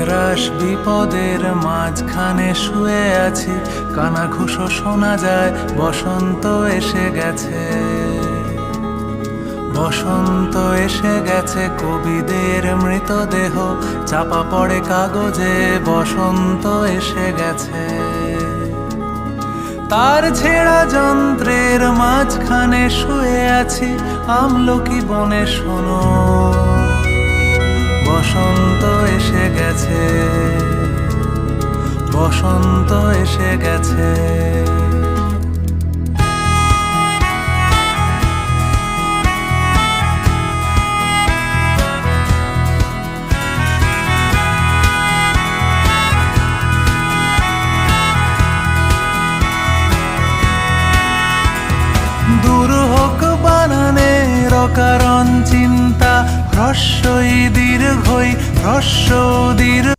ত্রাস বিপদের মাঝখানে শুয়ে আছি, কানাঘুষো শোনা যায়, বসন্ত এসে গেছে। বসন্ত এসে গেছে, কবিদের মৃতদেহ চাপা পড়ে কাগজে, বসন্ত এসে গেছে। তার ছেঁড়া যন্ত্রের মাঝখানে শুয়ে আছি, আমলকি বনে শোনো, বসন্ত এসে গেছে, বসন্ত এসে গেছে। দূর হোক বানানের অকারণ চিন্তা, হ্রস্বই দীর্ঘই, হ্রস্ব দীর্ঘ